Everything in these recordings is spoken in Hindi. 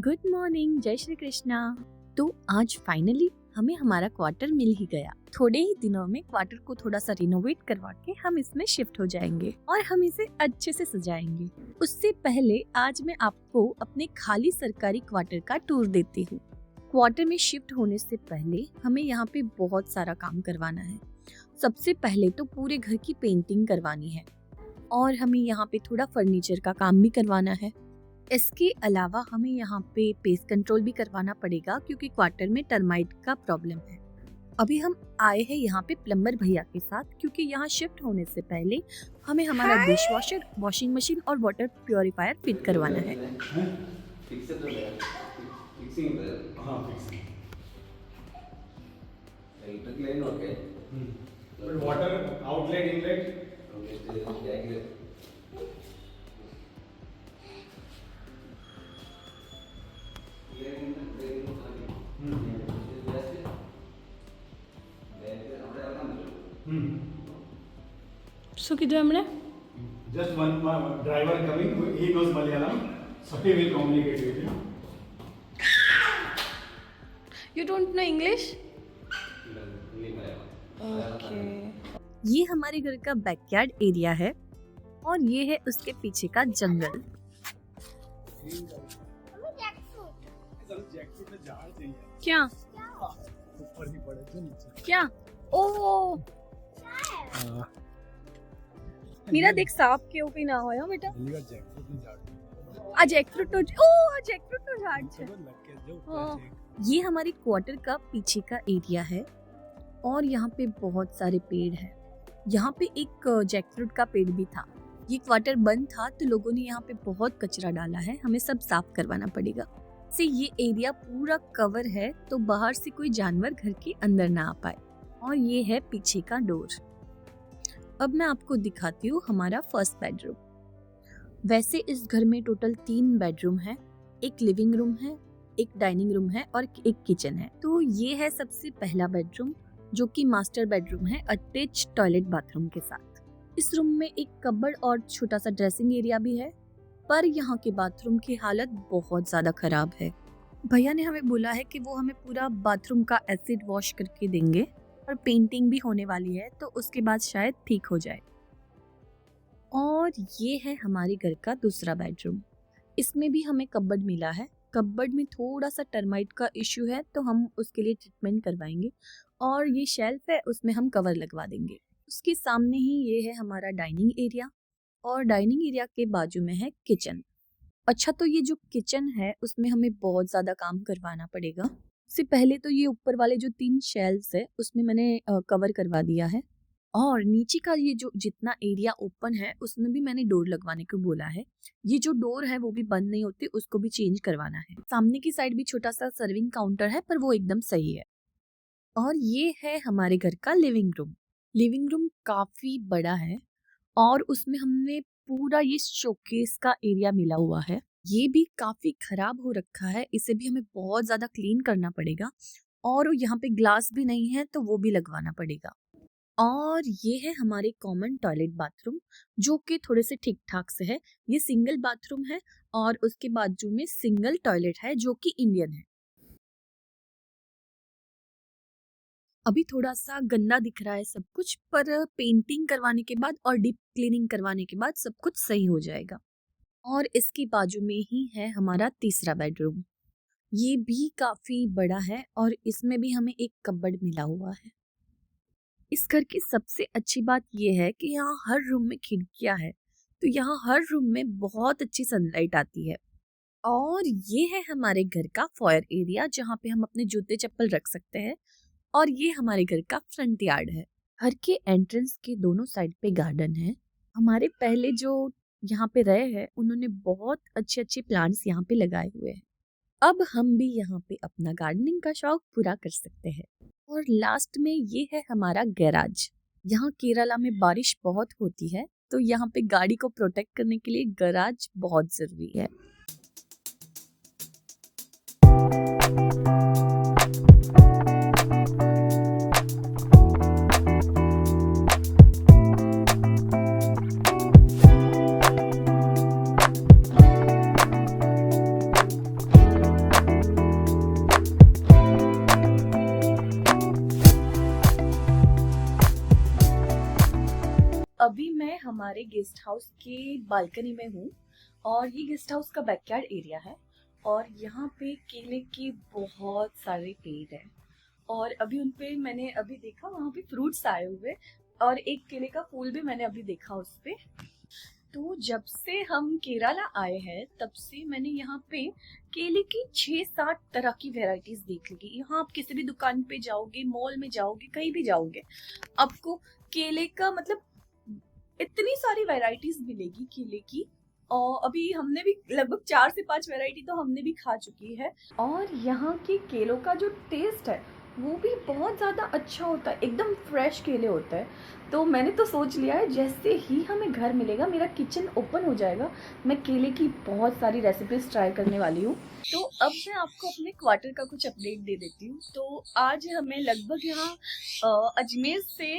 गुड मॉर्निंग, जय श्री कृष्णा। तो आज फाइनली हमें हमारा क्वार्टर मिल ही गया। थोड़े ही दिनों में क्वार्टर को थोड़ा सा रिनोवेट करवा के हम इसमें शिफ्ट हो जाएंगे और हम इसे अच्छे से सजाएंगे। उससे पहले आज मैं आपको अपने खाली सरकारी क्वार्टर का टूर देती हूँ। क्वार्टर में शिफ्ट होने से पहले हमें यहाँ पे बहुत सारा काम करवाना है। सबसे पहले तो पूरे घर की पेंटिंग करवानी है और हमें यहाँ पे थोड़ा फर्नीचर का काम भी करवाना है। इसके अलावा हमें यहाँ पे पेस्ट कंट्रोल भी करवाना पड़ेगा क्योंकि क्वार्टर में टर्माइट का प्रॉब्लम है। अभी हम आए हैं यहाँ पे प्लम्बर भैया के साथ क्योंकि यहाँ शिफ्ट होने से पहले हमें हमारा डिश वॉशर, वॉशिंग मशीन और वाटर प्योरीफायर फिट करवाना है। वाटर आउटलेट इनलेट So किधर हमने? just one driver coming, he knows Malayalam, so he will communicate with you. You don't know English? Okay. ये हमारे घर का बैकयार्ड एरिया है और ये है उसके पीछे का जंगल। क्या ऊपर ही पड़े थे नीचे। क्या? ओ मेरा देख सांप के ऊपर ना होया बेटा। आज जैकफ्रूट तो झाड़ छे। हाँ, ये हमारी क्वार्टर का पीछे का एरिया है और यहाँ पे बहुत सारे पेड़ हैं। यहाँ पे एक जैकफ्रूट का पेड़ भी था। ये क्वार्टर बंद था तो लोगों ने यहाँ पे बहुत कचरा डाला है, हमें सब साफ करवाना पड़ेगा। से ये एरिया पूरा कवर है तो बाहर से कोई जानवर घर के अंदर ना आ पाए। और ये है पीछे का डोर। अब मैं आपको दिखाती हूँ हमारा फर्स्ट बेडरूम। वैसे इस घर में टोटल 3 बेडरूम है, एक लिविंग रूम है, एक डाइनिंग रूम है और एक किचन है। तो ये है सबसे पहला बेडरूम जो कि मास्टर बेडरूम है अटैच टॉयलेट बाथरूम के साथ। इस रूम में एक कबर्ड और छोटा सा ड्रेसिंग एरिया भी है, पर यहाँ के बाथरूम की हालत बहुत ज्यादा खराब है। भैया ने हमें बोला है कि वो हमें पूरा बाथरूम का एसिड वॉश करके देंगे और पेंटिंग भी होने वाली है तो उसके बाद शायद ठीक हो जाए। और ये है हमारे घर का दूसरा बेडरूम। इसमें भी हमें कबर्ड मिला है। कबर्ड में थोड़ा सा टर्माइट का इश्यू है तो हम उसके लिए ट्रीटमेंट करवाएंगे और ये शेल्फ है उसमें हम कवर लगवा देंगे। उसके सामने ही ये है हमारा डाइनिंग एरिया और डाइनिंग एरिया के बाजू में है किचन। अच्छा, तो ये जो किचन है उसमें हमें बहुत ज्यादा काम करवाना पड़ेगा। से पहले तो ये ऊपर वाले जो 3 शेल्फ्स है उसमें मैंने कवर करवा दिया है और नीचे का ये जो जितना एरिया ओपन है उसमें भी मैंने डोर लगवाने को बोला है। ये जो डोर है वो भी बंद नहीं होती, उसको भी चेंज करवाना है। सामने की साइड भी छोटा सा सर्विंग काउंटर है पर वो एकदम सही है। और ये है हमारे घर का लिविंग रूम। लिविंग रूम काफी बड़ा है और उसमें हमने पूरा ये शोकेस का एरिया मिला हुआ है। ये भी काफी खराब हो रखा है, इसे भी हमें बहुत ज्यादा क्लीन करना पड़ेगा और यहाँ पे ग्लास भी नहीं है तो वो भी लगवाना पड़ेगा। और ये है हमारे कॉमन टॉयलेट बाथरूम जो कि थोड़े से ठीक ठाक से है। ये सिंगल बाथरूम है और उसके बाजू में सिंगल टॉयलेट है जो कि इंडियन है। अभी थोड़ा सा गंदा दिख रहा है सब कुछ, पर पेंटिंग करवाने के बाद और डीप क्लीनिंग करवाने के बाद सब कुछ सही हो जाएगा। और इसके बाजू में ही है हमारा तीसरा बेडरूम। ये भी काफी बड़ा है और इसमें भी हमें एक कबर्ड मिला हुआ है। इस घर की सबसे अच्छी बात यह है कि यहाँ हर रूम में खिड़कियां है तो यहाँ हर रूम में बहुत अच्छी सनलाइट आती है। और ये है हमारे घर का फॉयर एरिया जहाँ पे हम अपने जूते चप्पल रख सकते हैं और ये हमारे घर का फ्रंट यार्ड है। घर के एंट्रेंस के दोनों साइड पे गार्डन है। हमारे पहले जो यहाँ पे रहे हैं उन्होंने बहुत अच्छे अच्छे प्लांट्स यहाँ पे लगाए हुए हैं। अब हम भी यहाँ पे अपना गार्डनिंग का शौक पूरा कर सकते हैं। और लास्ट में ये है हमारा गैराज। यहाँ केरला में बारिश बहुत होती है तो यहाँ पे गाड़ी को प्रोटेक्ट करने के लिए गैराज बहुत जरूरी है। हमारे गेस्ट हाउस के बालकनी में हूँ और ये गेस्ट हाउस का बैकयार्ड एरिया है और यहाँ पे केले के बहुत सारे पेड़ हैं और अभी उन पे मैंने अभी देखा वहाँ पे फ्रूट्स आए हुए और एक केले का फूल भी मैंने अभी देखा उस पे। तो जब से हम केरला आए हैं तब से मैंने यहाँ पे केले की 6-7 तरह की वैरायटीज देख ली। यहाँ आप किसी भी दुकान पे जाओगे, मॉल में जाओगे, कहीं भी जाओगे, आपको केले का मतलब इतनी सारी वैरायटीज मिलेगी केले की। और अभी हमने भी लगभग 4 से 5 वैरायटी तो हमने भी खा चुकी है और यहाँ के केलों का जो टेस्ट है वो भी बहुत ज़्यादा अच्छा होता है, एकदम फ्रेश केले होता है। तो मैंने तो सोच लिया है जैसे ही हमें घर मिलेगा, मेरा किचन ओपन हो जाएगा, मैं केले की बहुत सारी रेसिपीज ट्राई करने वाली हूँ। तो अब मैं आपको अपने क्वार्टर का कुछ अपडेट दे देती हूँ। तो आज हमें लगभग यहाँ अजमेर से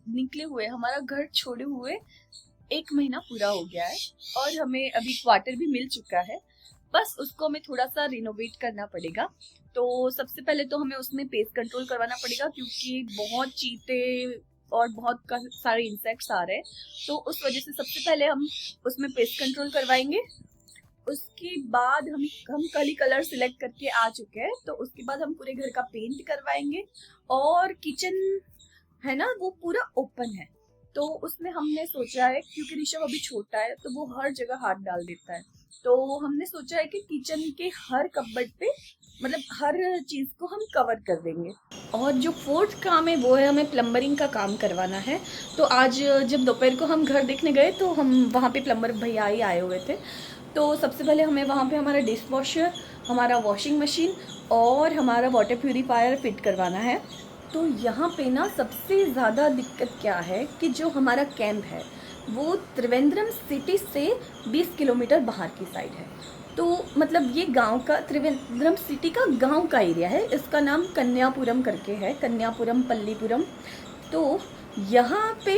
निकले हुए, हमारा घर छोड़े हुए 1 महीना पूरा हो गया है और हमें अभी क्वार्टर भी मिल चुका है। बस उसको हमें थोड़ा सा रिनोवेट करना पड़ेगा। तो सबसे पहले तो हमें उसमें पेस्ट कंट्रोल करवाना पड़ेगा क्योंकि बहुत चीते और बहुत सारे इंसेक्ट्स आ रहे हैं। तो उस वजह से सबसे पहले हम उसमें पेस्ट कंट्रोल करवाएंगे। उसके बाद हम कल ही कलर सिलेक्ट करके आ चुके हैं। तो उसके बाद हम पूरे घर का पेंट करवाएंगे और किचन है ना वो पूरा ओपन है। तो उसमें हमने सोचा है क्योंकि ऋषभ अभी छोटा है तो वो हर जगह हाथ डाल देता है, तो हमने सोचा है कि किचन के हर कपबोर्ड पे मतलब हर चीज को हम कवर कर देंगे। और जो 4th काम है वो है हमें प्लम्बरिंग का काम करवाना है। तो आज जब दोपहर को हम घर देखने गए तो हम वहाँ पे प्लम्बर भैया ही आए हुए थे। तो सबसे पहले हमें वहाँ पे हमारा डिश वॉशर, हमारा वॉशिंग मशीन और हमारा वाटर प्यूरीफायर फिट करवाना है। तो यहाँ पे ना सबसे ज़्यादा दिक्कत क्या है कि जो हमारा कैंप है वो त्रिवेंद्रम सिटी से 20 किलोमीटर बाहर की साइड है। तो मतलब ये गांव का, त्रिवेंद्रम सिटी का गांव का एरिया है। इसका नाम कन्यापुरम करके है, कन्यापुरम पल्लीपुरम। तो यहाँ पे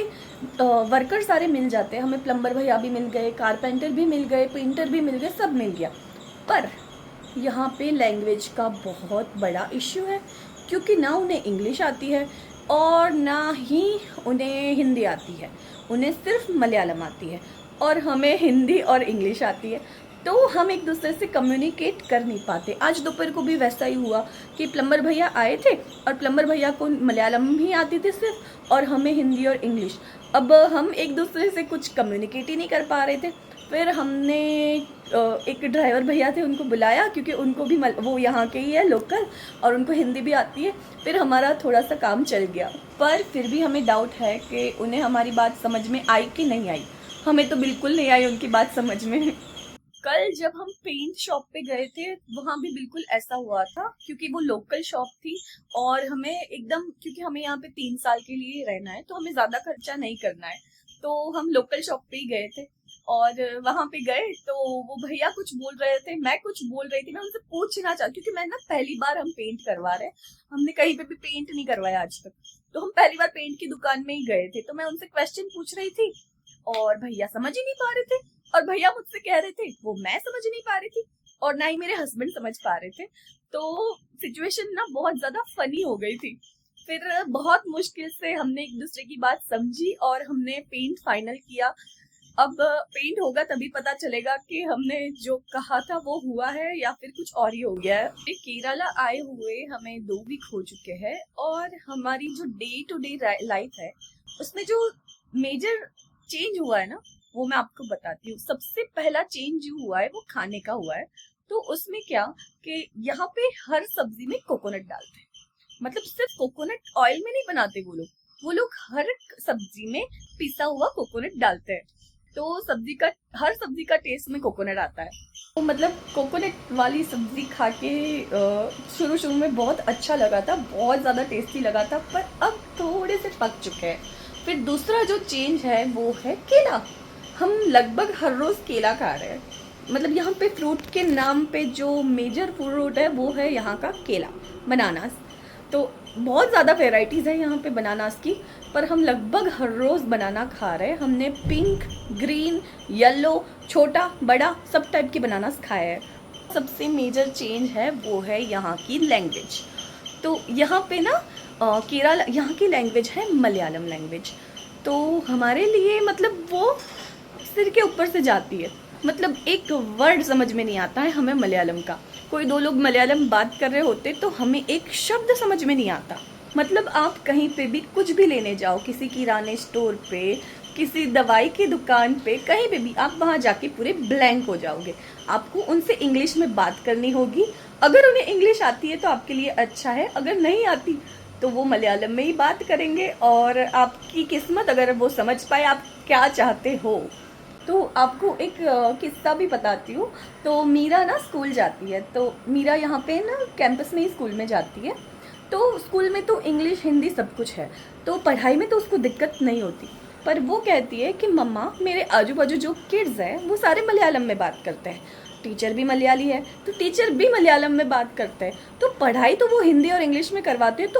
वर्कर सारे मिल जाते हैं, हमें प्लम्बर भैया भी मिल गए, कारपेंटर भी मिल गए, पेंटर भी मिल गए, सब मिल गया। पर यहाँ पे लैंग्वेज का बहुत बड़ा इश्यू है क्योंकि ना उन्हें इंग्लिश आती है और ना ही उन्हें हिंदी आती है, उन्हें सिर्फ मलयालम आती है और हमें हिंदी और इंग्लिश आती है। तो हम एक दूसरे से कम्युनिकेट कर नहीं पाते। आज दोपहर को भी वैसा ही हुआ कि प्लम्बर भैया आए थे और प्लम्बर भैया को मलयालम ही आती थी सिर्फ और हमें हिंदी और इंग्लिश। अब हम एक दूसरे से कुछ कम्युनिकेट ही नहीं कर पा रहे थे। फिर हमने एक ड्राइवर भैया थे उनको बुलाया क्योंकि उनको भी वो यहाँ के ही है लोकल और उनको हिंदी भी आती है। फिर हमारा थोड़ा सा काम चल गया, पर फिर भी हमें डाउट है कि उन्हें हमारी बात समझ में आई कि नहीं आई। हमें तो बिल्कुल नहीं आई उनकी बात समझ में। कल जब हम पेंट शॉप पे गए थे वहाँ भी बिल्कुल ऐसा हुआ था क्योंकि वो लोकल शॉप थी और हमें एकदम, क्योंकि हमें यहाँ पे 3 साल के लिए रहना है तो हमें ज्यादा खर्चा नहीं करना है, तो हम लोकल शॉप पे ही गए थे। और वहां पे गए तो वो भैया कुछ बोल रहे थे, मैं कुछ बोल रही थी, मैं उनसे पूछना चाहती क्योंकि मैं ना पहली बार हम पेंट करवा रहे हैं, हमने कहीं पे भी पेंट नहीं करवाया आज तक, तो हम पहली बार पेंट की दुकान में ही गए थे। तो मैं उनसे क्वेश्चन पूछ रही थी और भैया समझ ही नहीं पा रहे थे और भैया मुझसे कह रहे थे वो मैं समझ नहीं पा रही थी और ना ही मेरे हस्बैंड समझ पा रहे थे। तो सिचुएशन ना बहुत ज्यादा फनी हो गई थी। फिर बहुत मुश्किल से हमने एक दूसरे की बात समझी और हमने पेंट फाइनल किया। अब पेंट होगा तभी पता चलेगा कि हमने जो कहा था वो हुआ है या फिर कुछ और ही हो गया है। केरला आए हुए हमें 2 वीक हो चुके हैं और हमारी जो डे टू डे लाइफ है उसमें जो मेजर चेंज हुआ है ना वो मैं आपको बताती हूँ। सबसे पहला चेंज जो हुआ है वो खाने का हुआ है। तो उसमें क्या कि यहाँ पे हर सब्जी में कोकोनट डालते हैं, मतलब सिर्फ कोकोनट ऑयल में नहीं बनाते वो लोग हर सब्जी में पिसा हुआ कोकोनट डालते हैं। तो हर सब्जी का टेस्ट में कोकोनट आता है। तो मतलब कोकोनट वाली सब्जी खा के शुरू में बहुत अच्छा लगा था, बहुत ज़्यादा टेस्टी लगा था, पर अब थोड़े से पक चुके हैं। फिर दूसरा जो चेंज है वो है केला। हम लगभग हर रोज़ केला खा रहे हैं। मतलब यहाँ पे फ्रूट के नाम पे जो मेजर फ्रूट है वो है यहाँ का केला, बनानास। तो बहुत ज़्यादा वेराइटीज़ है यहाँ पे बनानास की, पर हम लगभग हर रोज़ बनाना खा रहे हैं। हमने पिंक, ग्रीन, येलो, छोटा, बड़ा सब टाइप के बनानास खाए हैं। सबसे मेजर चेंज है वो है यहाँ की लैंग्वेज। तो यहाँ पे ना केरला यहाँ की लैंग्वेज है मलयालम लैंग्वेज। तो हमारे लिए मतलब वो सिर के ऊपर से जाती है। मतलब एक वर्ड समझ में नहीं आता है हमें मलयालम का। कोई दो लोग मलयालम बात कर रहे होते तो हमें एक शब्द समझ में नहीं आता। मतलब आप कहीं पे भी कुछ भी लेने जाओ, किसी किराने स्टोर पे, किसी दवाई की दुकान पे, कहीं पे भी आप वहाँ जाके पूरे ब्लैंक हो जाओगे। आपको उनसे इंग्लिश में बात करनी होगी। अगर उन्हें इंग्लिश आती है तो आपके लिए अच्छा है, अगर नहीं आती तो वो मलयालम में ही बात करेंगे और आपकी किस्मत अगर वो समझ पाए आप क्या चाहते हो। तो आपको एक किस्सा भी बताती हूँ। तो मीरा ना स्कूल जाती है, तो मीरा यहाँ पे ना कैंपस में ही स्कूल में जाती है। तो स्कूल में तो इंग्लिश हिंदी सब कुछ है, तो पढ़ाई में तो उसको दिक्कत नहीं होती। पर वो कहती है कि मम्मा मेरे आजू बाजू जो किड्स हैं वो सारे मलयालम में बात करते हैं, टीचर भी मलयाली है तो टीचर भी मलयालम में बात करते हैं, तो पढ़ाई तो वो हिंदी और इंग्लिश में करवाते हैं, तो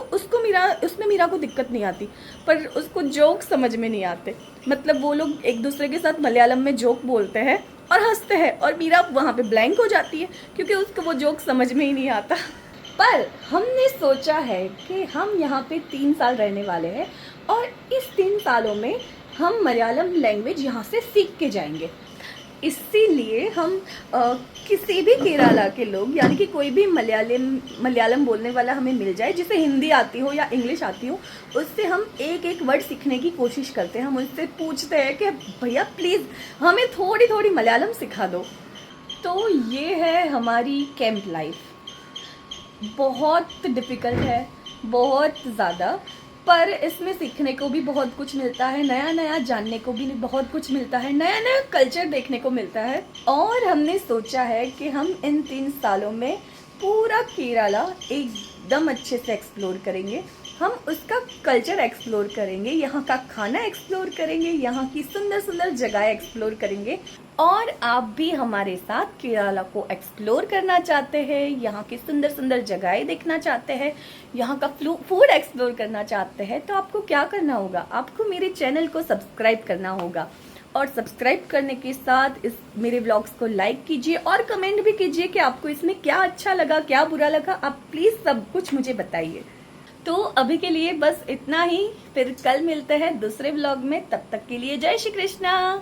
उसमें मीरा को दिक्कत नहीं आती। पर उसको जोक समझ में नहीं आते। मतलब वो लोग एक दूसरे के साथ मलयालम में जोक बोलते हैं और हंसते हैं और मीरा वहाँ पे ब्लैंक हो जाती है क्योंकि उसको वो जोक समझ में ही नहीं आता। पर हमने सोचा है कि हम यहाँ पे 3 साल रहने वाले हैं और इस 3 सालों में हम मलयालम लैंग्वेज यहाँ से सीख के जाएंगे। इसीलिए हम किसी भी केरला के लोग, यानी कि कोई भी मलयालम बोलने वाला हमें मिल जाए जिसे हिंदी आती हो या इंग्लिश आती हो, उससे हम एक एक वर्ड सीखने की कोशिश करते हैं। हम उससे पूछते हैं कि भैया प्लीज़ हमें थोड़ी थोड़ी मलयालम सिखा दो। तो ये है हमारी कैंप लाइफ। बहुत डिफ़िकल्ट है, बहुत ज़्यादा, पर इसमें सीखने को भी बहुत कुछ मिलता है, नया नया जानने को भी बहुत कुछ मिलता है, नया नया कल्चर देखने को मिलता है। और हमने सोचा है कि हम इन 3 सालों में पूरा केरला एकदम अच्छे से एक्सप्लोर करेंगे। हम उसका कल्चर एक्सप्लोर करेंगे, यहाँ का खाना एक्सप्लोर करेंगे, यहाँ की सुंदर सुंदर जगह एक्सप्लोर करेंगे। और आप भी हमारे साथ केरला को एक्सप्लोर करना चाहते हैं, यहाँ की सुंदर सुंदर जगहें देखना चाहते हैं, यहाँ का फूड एक्सप्लोर करना चाहते हैं, तो आपको क्या करना होगा? आपको मेरे चैनल को सब्सक्राइब करना होगा। और सब्सक्राइब करने के साथ इस मेरे व्लॉग्स को लाइक कीजिए और कमेंट भी कीजिए कि आपको इसमें क्या अच्छा लगा, क्या बुरा लगा। आप प्लीज़ सब कुछ मुझे बताइए। तो अभी के लिए बस इतना ही, फिर कल मिलते हैं दूसरे व्लॉग में। तब तक के लिए जय श्री कृष्णा।